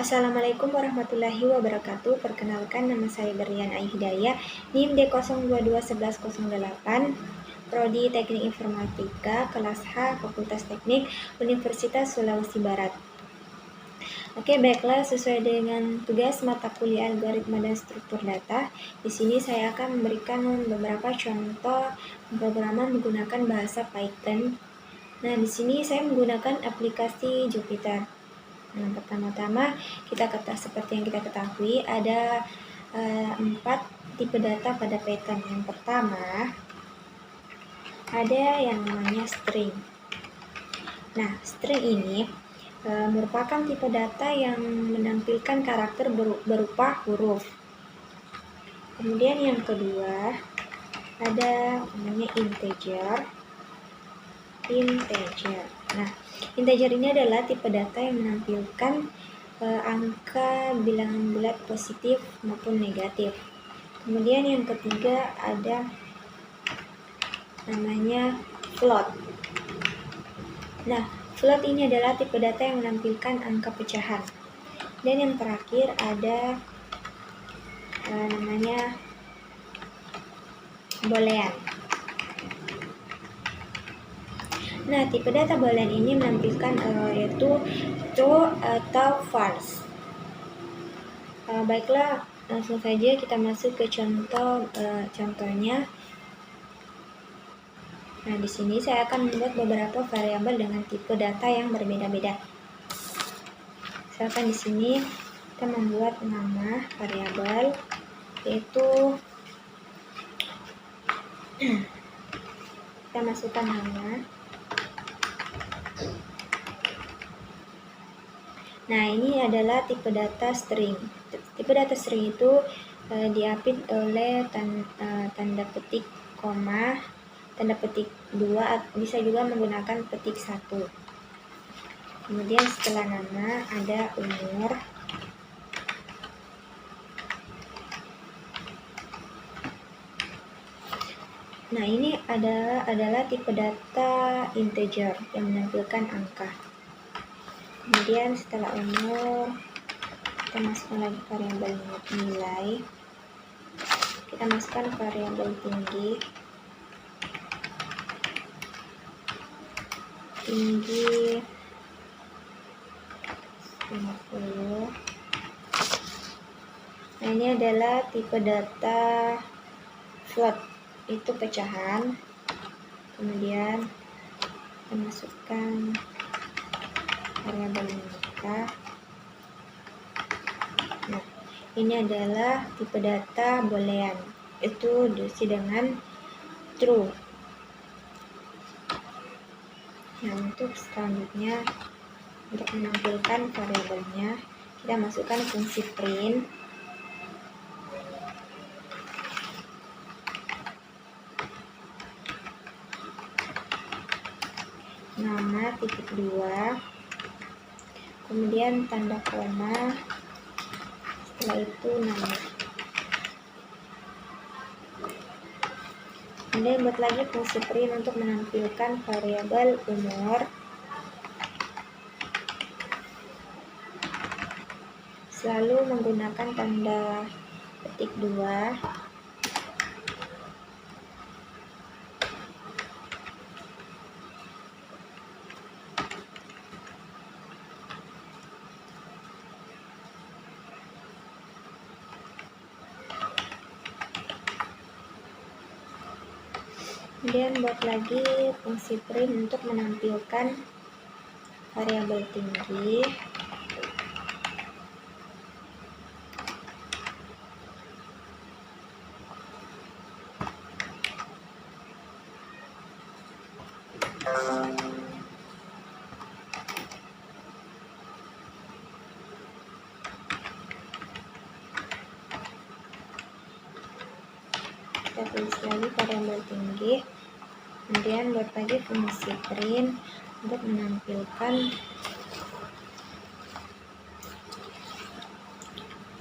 Assalamualaikum warahmatullahi wabarakatuh. Perkenalkan, nama saya Berlian Aihidayah, NIM D021108, Prodi Teknik Informatika, kelas H, Fakultas Teknik, Universitas Sulawesi Barat. Oke, baiklah, sesuai dengan tugas mata kuliah algoritma dan struktur data, di sini saya akan memberikan beberapa contoh pemrograman menggunakan bahasa Python. Nah, di sini saya menggunakan aplikasi Jupyter. Nah, pertama-tama seperti yang kita ketahui ada 4 tipe data pada Python. Yang pertama ada yang namanya string. Nah, string ini merupakan tipe data yang menampilkan karakter berupa huruf. Kemudian yang kedua ada namanya integer. Nah, integer ini adalah tipe data yang menampilkan angka bilangan bulat positif maupun negatif. Kemudian yang ketiga ada namanya float. Nah, float ini adalah tipe data yang menampilkan angka pecahan. Dan yang terakhir ada namanya boolean. Nah, tipe data boolean ini menampilkan yaitu true atau false. Baiklah, langsung saja kita masuk ke contohnya. Nah, di sini saya akan membuat beberapa variabel dengan tipe data yang berbeda-beda. Misalkan di sini kita membuat nama variabel, yaitu kita masukkan nama. Nah, ini adalah tipe data string. Tipe data string itu diapit oleh tanda petik koma, tanda petik 2, bisa juga menggunakan petik 1. Kemudian setelah nama ada umur. Nah, ini adalah tipe data integer yang menampilkan angka. Kemudian setelah umur kita masukkan lagi variabel nilai. Kita masukkan variabel tinggi 50. Nah, ini adalah tipe data float, itu pecahan. Kemudian kita masukkan variabel angka. Nah, ini adalah tipe data boolean, itu diisi dengan true. Nah, untuk selanjutnya, untuk menampilkan variabelnya, kita masukkan fungsi print. Nama titik 2, kemudian tanda koma, setelah itu nama. Kemudian buat lagi fungsi print untuk menampilkan variabel umur. Selalu menggunakan tanda petik 2. Kemudian buat lagi fungsi print untuk menampilkan variabel tinggi. Kita tulis lagi variabel tinggi. Kemudian buat lagi fungsi print untuk menampilkan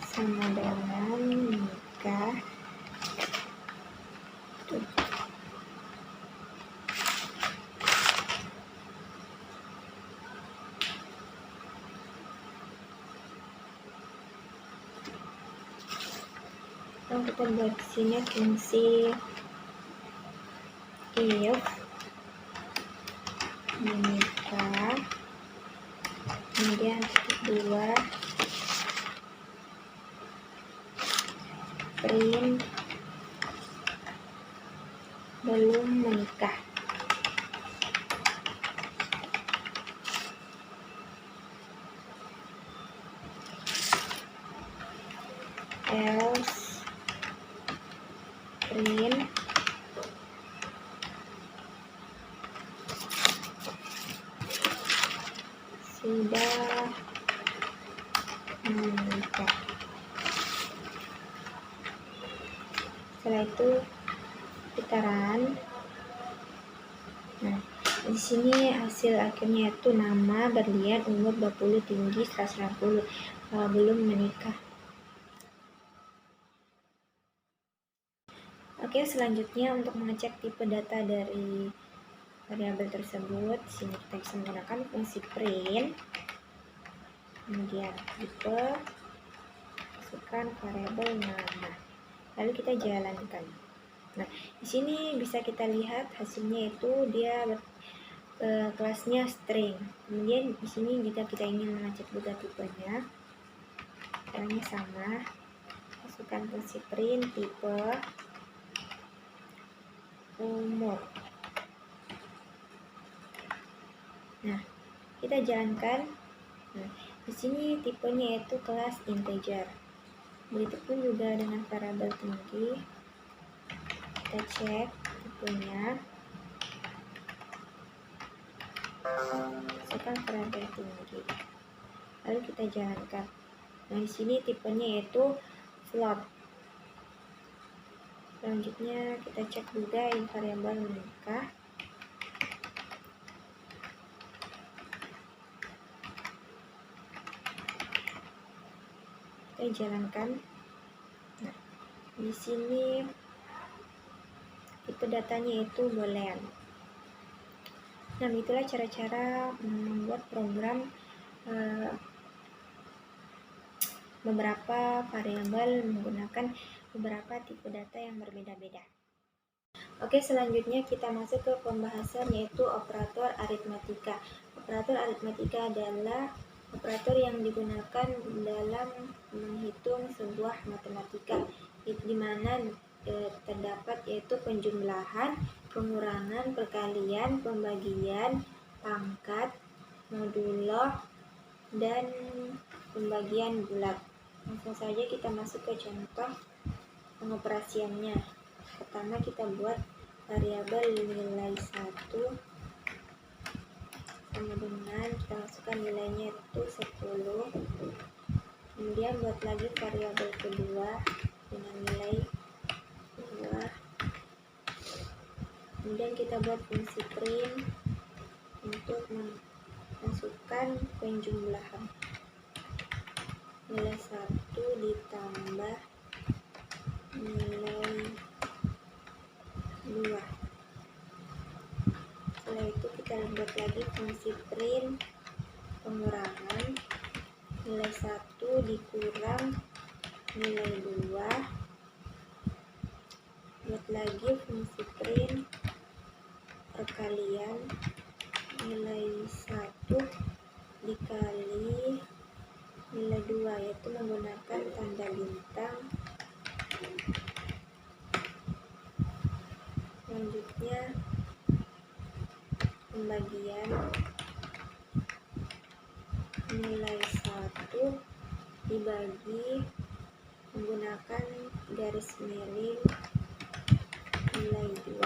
sama dengan nikah. sekarang kita buat di sini fungsi if menikah, kemudian titik 2 print belum menikah. Else print sudah menikah. Setelah itu kita run. Nah, di sini hasil akhirnya itu nama, berlian, umur 20, tinggi 160, belum menikah. Oke, selanjutnya untuk mengecek tipe data dari variabel tersebut, di sini kita bisa menggunakan fungsi print, kemudian tipe, masukkan variabel nama, lalu kita jalankan. Nah, di sini bisa kita lihat hasilnya itu dia kelasnya string. Kemudian di sini jika kita ingin mengecek juga tipenya, caranya sama. Masukkan fungsi print tipe umur. Nah, kita jalankan. Nah, di sini tipenya itu kelas integer. Begitupun juga dengan variabel tinggi. Kita cek tipenya. Masukkan variabel tinggi. Lalu kita jalankan. Nah, di sini tipenya yaitu float. Selanjutnya kita cek juga variabel menikah. Kita jalankan. Nah, di sini tipe datanya itu boolean. Nah, itulah cara-cara membuat program beberapa variabel menggunakan beberapa tipe data yang berbeda-beda. Oke, selanjutnya kita masuk ke pembahasan yaitu operator aritmatika. Operator aritmatika adalah operator yang digunakan dalam menghitung sebuah matematika, di mana terdapat yaitu penjumlahan, pengurangan, perkalian, pembagian, pangkat, modulo, dan pembagian bulat. Langsung saja kita masuk ke contoh pengoperasiannya. Pertama kita buat variabel nilai 1 sama dengan kita masukkan nilainya itu 10. Kemudian buat lagi variabel kedua dengan nilai 2. Kemudian kita buat fungsi print untuk memasukkan penjumlahan. Nilai 1 ditambah nilai 2. Setelah itu kita buat lagi fungsi print pengurangan. Nilai 1 dikurang nilai 2. Buat lagi fungsi print perkalian. Nilai 1 dikali nilai 2, yaitu menggunakan tanda bintang. Selanjutnya pembagian nilai 1 dibagi menggunakan garis miring nilai 2.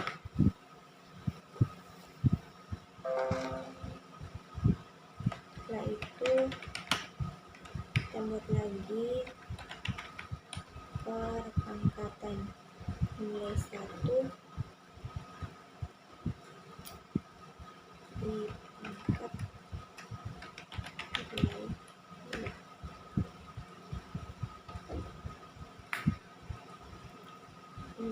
Setelah itu kita buat lagi perangkatan nilai 1 dipangkat nilai 2.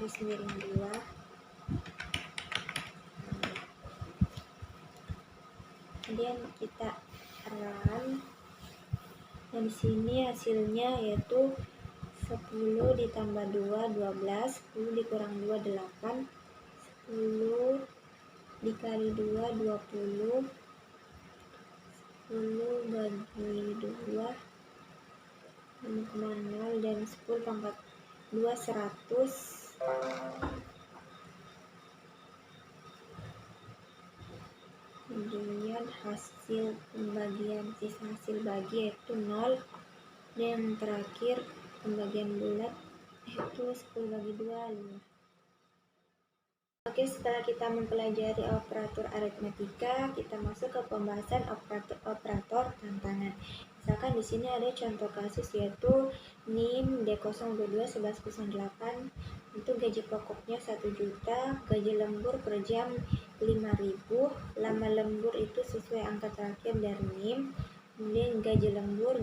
garis miring 2. Kemudian kita run. Nah, di sini hasilnya yaitu 10 ditambah 2, 12, 10 dikurang 2, 8, 10 dikali 2, 20, 10 bagi 2, 6,0, dan 10 pangkat 2, 100. Kemudian hasil pembagian, sisa hasil bagi yaitu 0, dan terakhir pembagian bulat yaitu 10 bagi 2, 5. Oke, setelah kita mempelajari operator aritmatika, kita masuk ke pembahasan operator tantangan. Misalkan di sini ada contoh kasus yaitu NIM D0221108 untuk gaji pokoknya 1 juta, gaji lembur per jam 5.000, lama lembur itu sesuai angka terakhir dari NIM, kemudian gaji lembur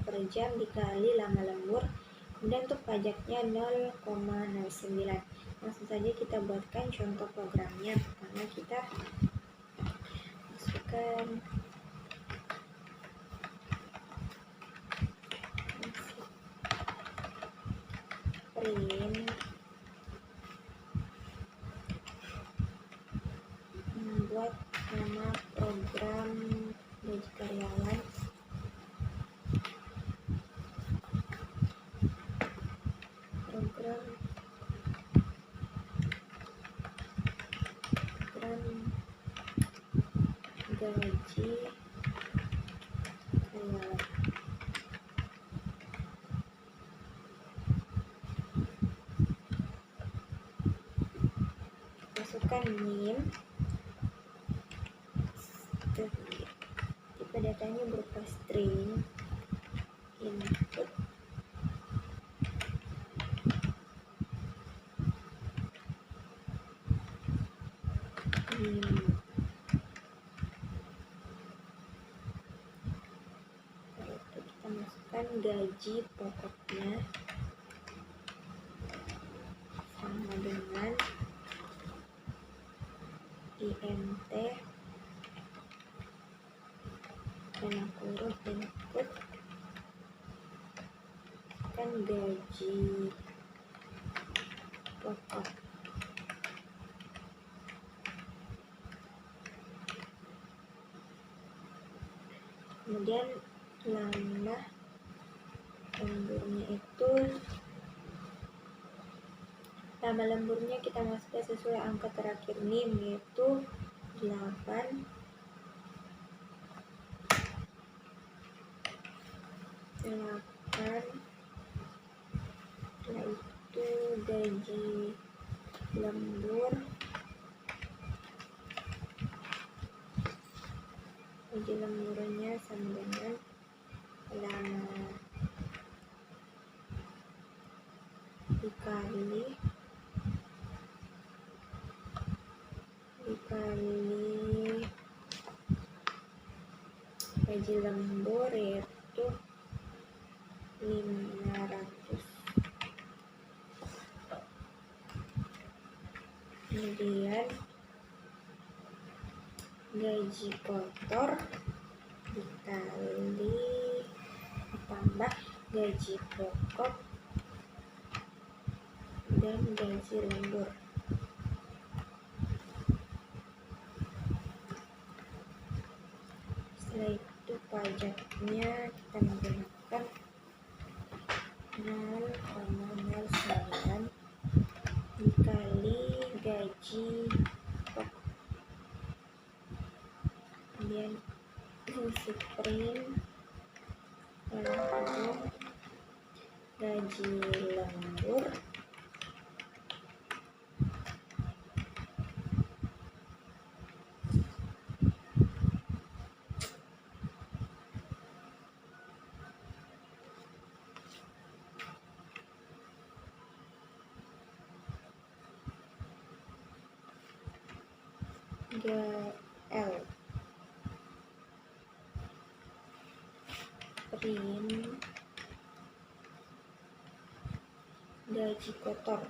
per jam dikali lama lembur, kemudian untuk pajaknya 0,09. Langsung saja kita buatkan contoh programnya. Pertama kita masukkan print membuat nama program gaji karyawan, program gaji karyawan. Masukkan NIM, tipe datanya berupa string, input NIM. Kita masukkan gaji pokoknya sama dengan INT dan kurung input kan gaji pokok. Kemudian lama lemburnya itu, lama lemburnya kita masukkan sesuai angka terakhir NIM yaitu 8, 8. Setelah itu gaji lembur, gaji lemburnya sama dengan lama dikali gaji lembur yaitu 500. Kemudian gaji kotor dikali tambah gaji pokok dan gaji lembur. Setelah itu pajaknya kita menggunakan 0,09 dikali gaji pokok. Kemudian fungsi print gaji lembur GL print gaji kotor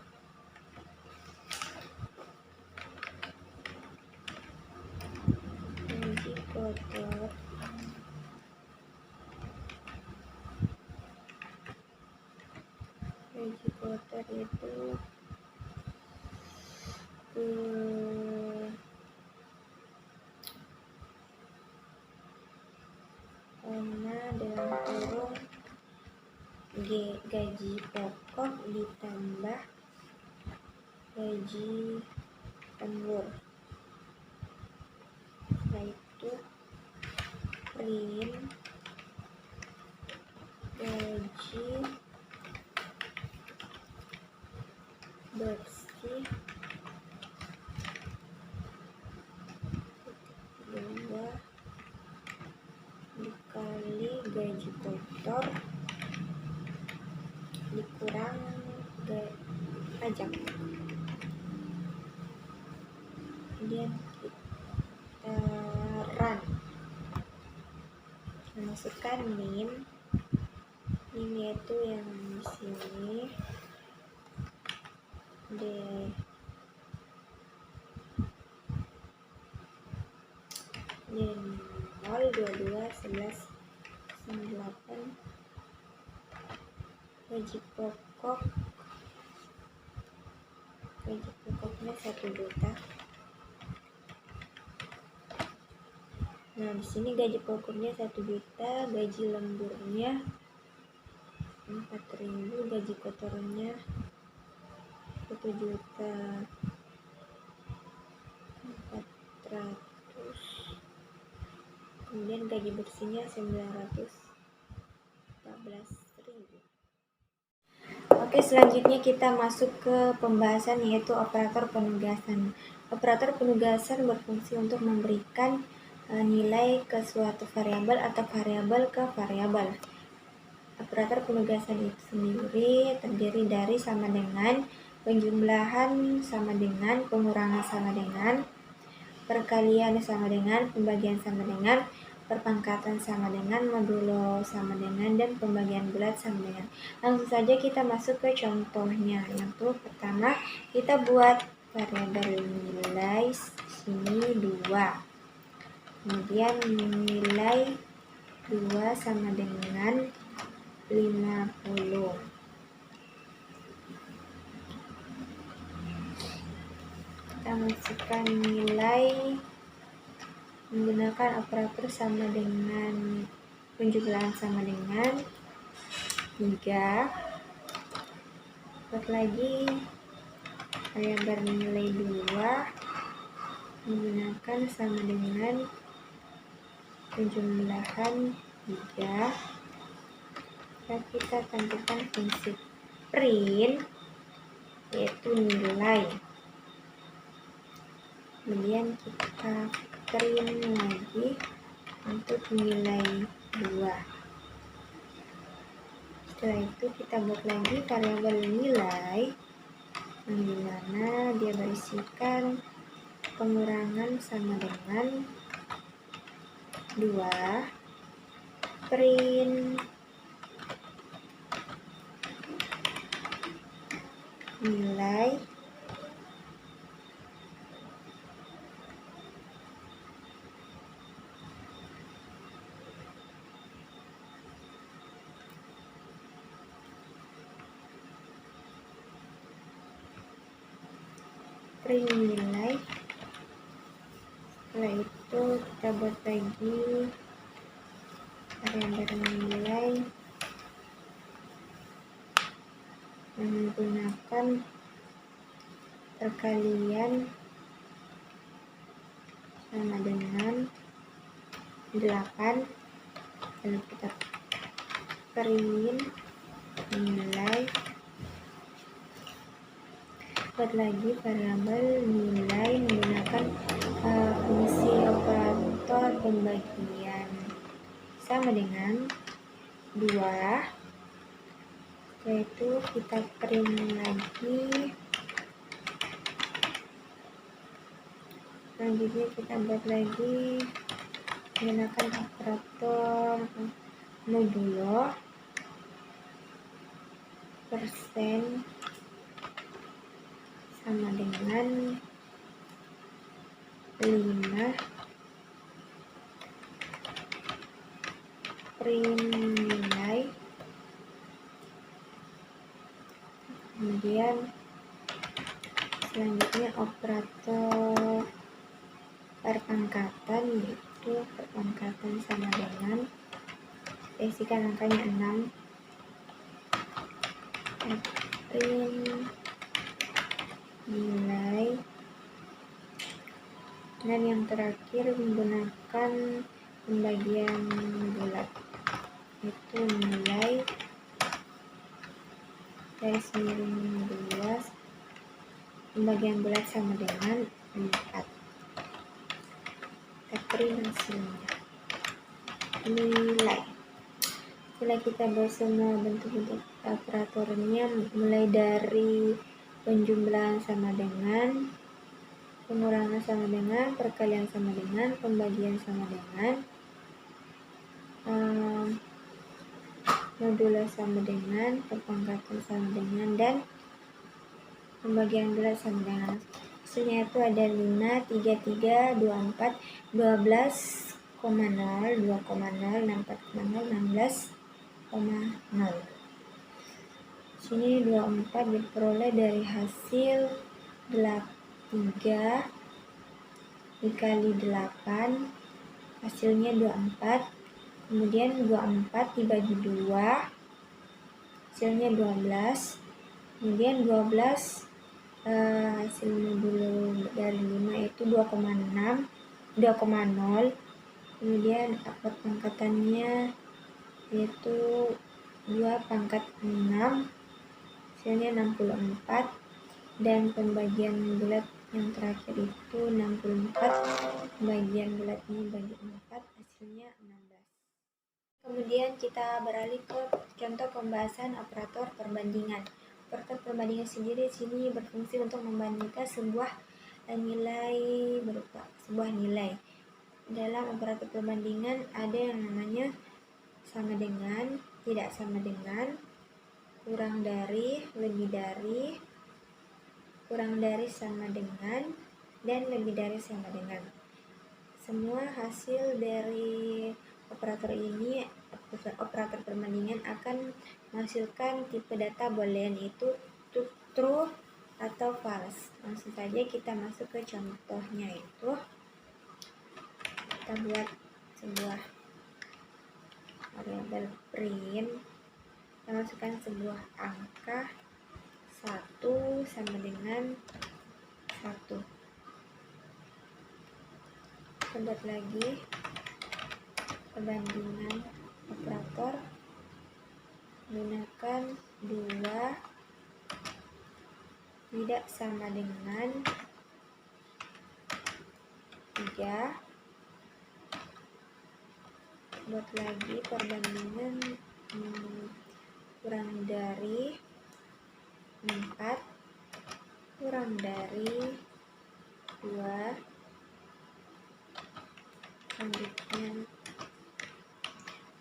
gaji pokok ditambah gaji lembur. Setelah itu print gaji bersih 2 dikali gaji kotor dikurang pajak. Kemudian kita run, masukkan NIM yaitu yang di sini D0221198 gaji pokoknya 1 juta. Nah, di sini gaji pokoknya 1 juta, gaji lemburnya 4.000, gaji kotornya 1.400.000, kemudian gaji bersihnya 914.000. Oke, selanjutnya kita masuk ke pembahasan yaitu operator penugasan. Operator penugasan berfungsi untuk memberikan nilai ke suatu variabel atau variabel ke variabel. Operator penugasan itu sendiri terdiri dari sama dengan, penjumlahan sama dengan, pengurangan sama dengan, perkalian sama dengan, pembagian sama dengan, perpangkatan sama dengan, modulo sama dengan, dan pembagian bulat sama dengan. Langsung saja kita masuk ke contohnya. Yang pertama kita buat variabel nilai sini 2. Kemudian nilai 2 sama dengan 50. Kita masukkan nilai menggunakan operator sama dengan, penjumlahan sama dengan 3. Buat lagi variabel nilai 2 menggunakan sama dengan penjumlahan 3. Kita tentukan fungsi print yaitu nilai, kemudian kita print lagi untuk nilai 2. Setelah itu kita buat lagi variabel nilai yang dimana dia berisikan pengurangan sama dengan 2, print nilai nilai. Setelah itu kita buat lagi variabel nilai menggunakan perkalian sama dengan 8, lalu kita print nilai. Buat lagi variabel nilai menggunakan fungsi operator pembagian sama dengan 2. Setelah itu kita print lagi. Selanjutnya kita buat lagi menggunakan operator modulo persen sama dengan 5, print nilai. Kemudian selanjutnya operator perpangkatan yaitu perpangkatan sama dengan, isikan angkanya 6, print nilai, dan yang terakhir menggunakan pembagian bulat, itu nilai garis miring 2 pembagian bulat sama dengan 4. Kita print hasilnya. Nilai. Setelah kita buat semua bentuk-bentuk operatornya, mulai dari penjumlahan sama dengan, pengurangan sama dengan, perkalian sama dengan, pembagian sama dengan, modulo sama dengan, perpangkatan sama dengan, dan pembagian bulat sama dengan. Hasilnya itu ada 5, 3, 3, 24, 12,0, 2,0, 64,0, 16,0. Sini 24 diperoleh dari hasil 3 dikali 8, hasilnya 24. Kemudian 24 dibagi 2, hasilnya 12. Kemudian 12 hasil modulo dari 5 itu 2,6, 2,0. Kemudian perpangkatannya yaitu 2 pangkat 6, hasilnya 64, dan pembagian bulat yang terakhir itu 64, pembagian bulatnya bagi 4, hasilnya 16. Kemudian kita beralih ke contoh pembahasan operator perbandingan. Operator perbandingan sendiri sini berfungsi untuk membandingkan sebuah nilai berupa sebuah nilai. Dalam operator perbandingan ada yang namanya sama dengan, tidak sama dengan, kurang dari, lebih dari, kurang dari sama dengan, dan lebih dari sama dengan. Semua hasil dari operator ini, operator perbandingan akan menghasilkan tipe data boolean, itu true atau false. Langsung saja kita masuk ke contohnya, itu kita buat sebuah variabel print, kita masukkan sebuah angka 1 sama dengan 1. Kita buat lagi perbandingan operator gunakan 2 tidak sama dengan 3. Buat lagi perbandingan kurang dari 4, kurang dari 2. Selanjutnya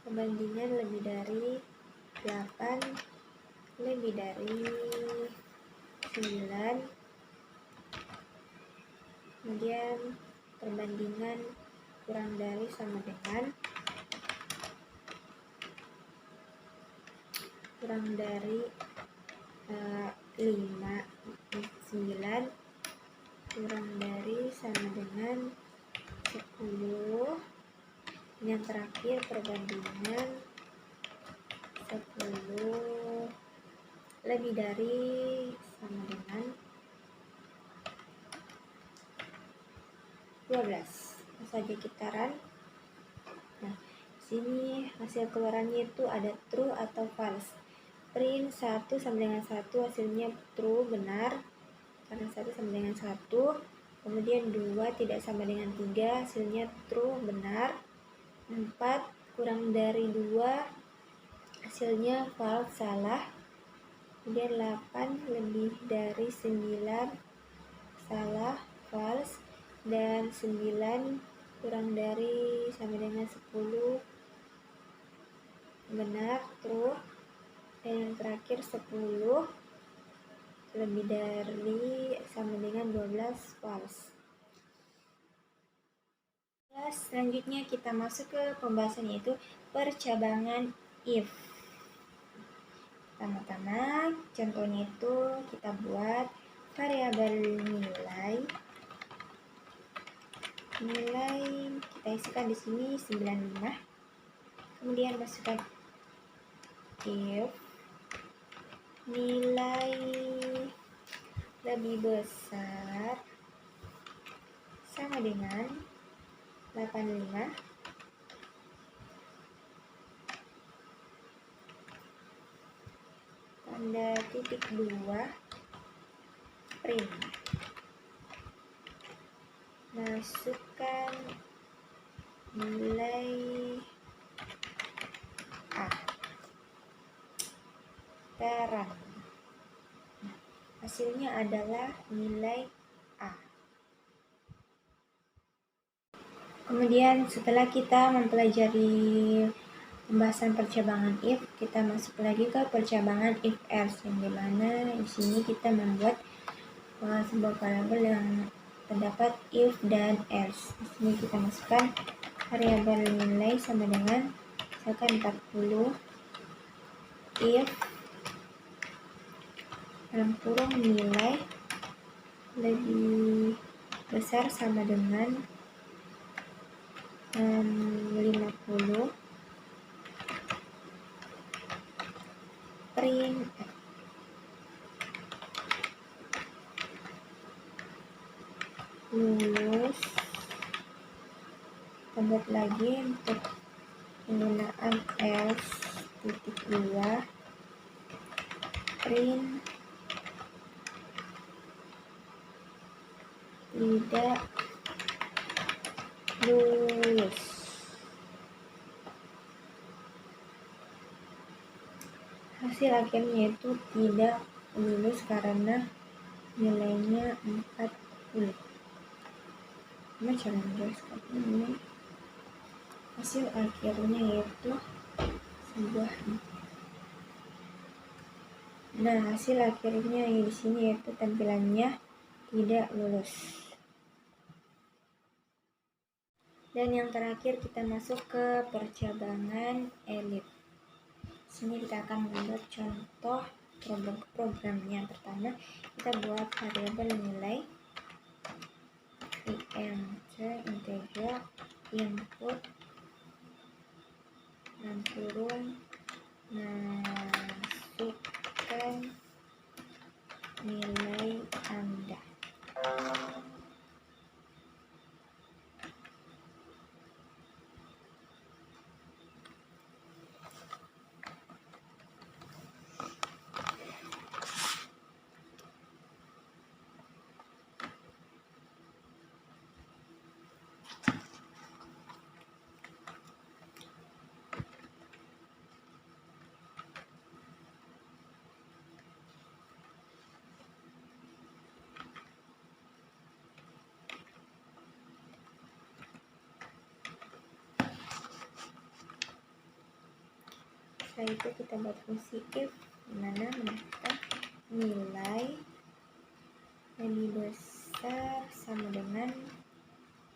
perbandingan lebih dari 8, lebih dari 9. Kemudian perbandingan kurang dari sama dengan, kurang dari 5, 9, kurang dari sama dengan 10. Yang terakhir perbandingan 10 lebih dari sama dengan 12. Saja kita run. Nah, sini hasil keluarannya itu ada true atau false. Print 1 sama dengan 1, hasilnya true, benar, karena 1 sama dengan 1. Kemudian 2 tidak sama dengan 3, hasilnya true, benar. 4 kurang dari 2, hasilnya false, salah. Kemudian 8 lebih dari 9, salah, false. Dan 9 kurang dari sama dengan 10, benar, true. Dan yang terakhir 10 lebih dari sama dengan 12, false. Selanjutnya kita masuk ke pembahasan, yaitu percabangan if. Pertama-tama contohnya itu kita buat variabel nilai kita isikan di sini 95. Kemudian masukkan if nilai lebih besar sama dengan 85 tanda titik 2 print. Masukkan nilai A. Terang. Hasilnya adalah nilai A. Kemudian setelah kita mempelajari pembahasan percabangan if, kita masuk lagi ke percabangan if else, yang dimana di sini kita membuat sebuah variabel yang terdapat if dan else. Di sini kita masukkan variabel nilai sama dengan misalkan 40 if dalam kurung nilai lebih besar sama dengan 50 print lulus. Tambah lagi untuk penggunaan else titik 2 print tidak lulus. Hasil akhirnya itu tidak lulus karena nilainya 40. Nah, cara menjelaskan ini, hasil akhirnya yaitu sebuah. Nah, hasil akhirnya di sini yaitu tampilannya tidak lulus. Dan yang terakhir kita masuk ke percabangan elif. Sini kita akan membuat contoh programnya. Pertama, kita buat variabel nilai int integer input dan kurung masukkan nilai Anda. Setelah itu kita buat fungsi if, dimana menentukan nilai lebih besar sama dengan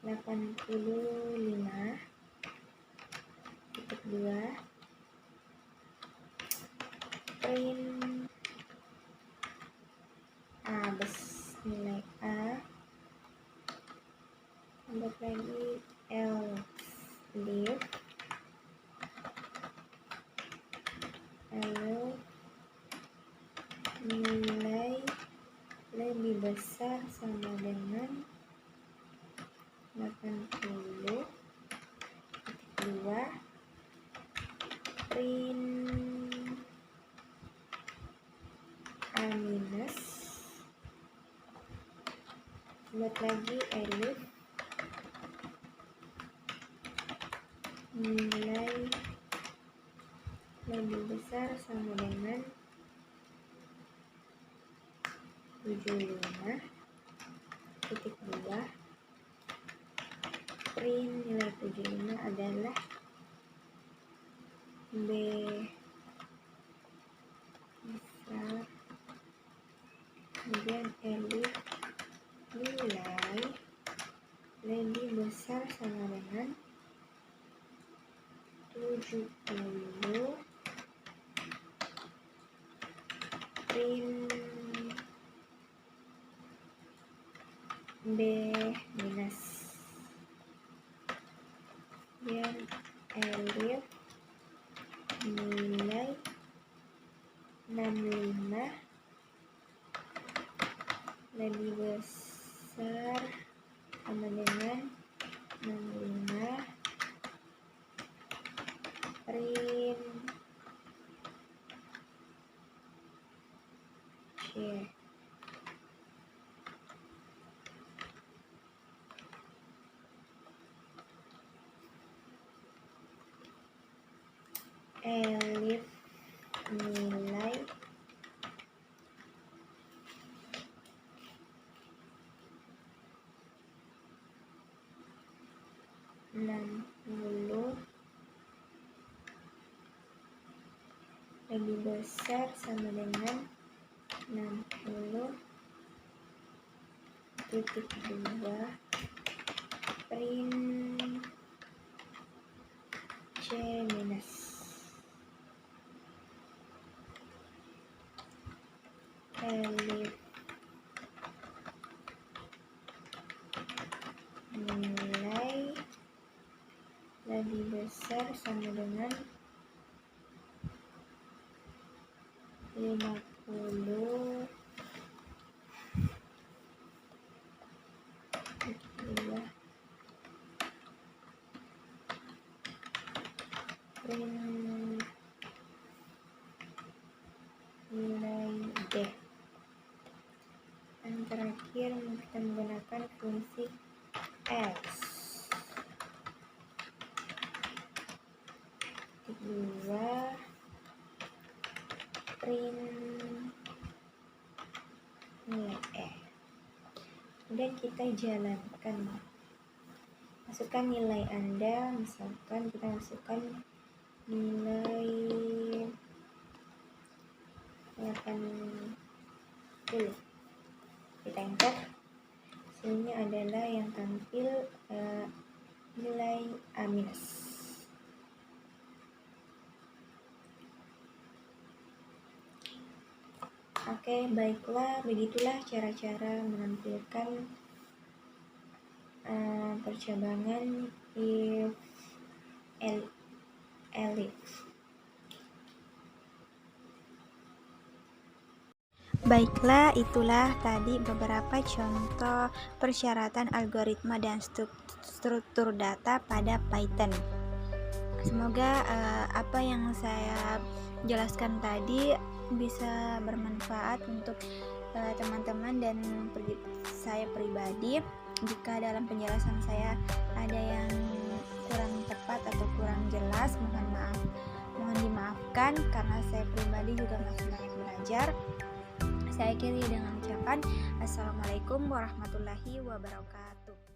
85 titik 2 print nilai A. Tambah lagi else leave lalu nilai lebih besar sama dengan 80 titik 2 print A minus. Buat lagi elif nilai lebih besar sama dengan 75 titik 2 print nilai 75 adalah B besar. Kemudian elif nilai lebih besar sama dengan 70 print B minus. Dan elif nilai 65 besar sama dengan 65 print C. Elif nilai lebih besar sama dengan 60.2 print C minus. Elif nilai lebih besar sama dengan 50 print nilai D. Dan terakhir kita menggunakan fungsi X. 2 print nilai E. Kemudian kita jalankan, masukkan nilai Anda. Misalkan kita masukkan nilai 80, kita enter. Hasilnya adalah yang tampil nilai A minus. Oke, baiklah, begitulah cara-cara menampilkan percabangan if elif. Baiklah, itulah tadi beberapa contoh persyaratan algoritma dan struktur data pada Python. Semoga apa yang saya jelaskan tadi bisa bermanfaat untuk teman-teman dan saya pribadi. Jika dalam penjelasan saya ada yang kurang tepat atau kurang jelas, mohon dimaafkan karena saya pribadi juga masih banyak belajar. Saya akhiri dengan ucapan Assalamualaikum warahmatullahi wabarakatuh.